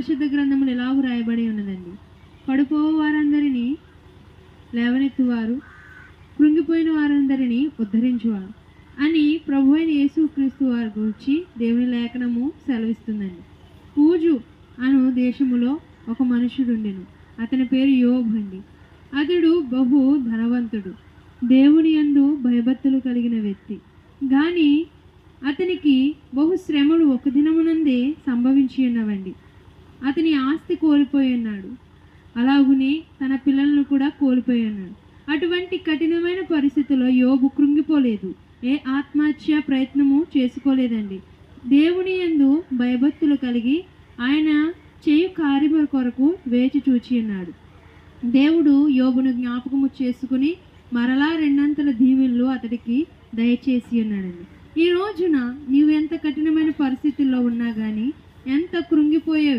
పరిశుద్ధ గ్రంథములు ఎలాగూ రాయబడి ఉన్నదండి. పడిపోవు వారందరినీ లేవనెత్తువారు, కృంగిపోయిన వారందరినీ ఉద్ధరించువారు అని ప్రభు అయిన యేసుక్రీస్తు వారి గురించి దేవుని లేఖనము సెలవిస్తుందండి. పూజు అను దేశములో ఒక మనుషుడుండెను. అతని పేరు యోబు అండి. అతడు బహు ధనవంతుడు, దేవుని యందు భయభక్తులు కలిగిన వ్యక్తి. కానీ అతనికి బహు శ్రమలు ఒక దినమునందే సంభవించి ఉన్నవండి. అతని ఆస్తి కోల్పోయి ఉన్నాడు, అలాగునే తన పిల్లలను కూడా కోల్పోయి ఉన్నాడు. అటువంటి కఠినమైన పరిస్థితుల్లో యోబు కృంగిపోలేదు, ఏ ఆత్మహత్య ప్రయత్నము చేసుకోలేదండి. దేవుని యందు భయభక్తులు కలిగి ఆయన చేయు కార్యముల కొరకు వేచి చూచి ఉన్నాడు. దేవుడు యోబును జ్ఞాపకము చేసుకుని మరలా రెండంతల దీవెనలు అతడికి దయచేసి ఉన్నాడండి. ఈ రోజున నీవు ఎంత కఠినమైన పరిస్థితుల్లో ఉన్నా కానీ, ఎంత కృంగిపోయే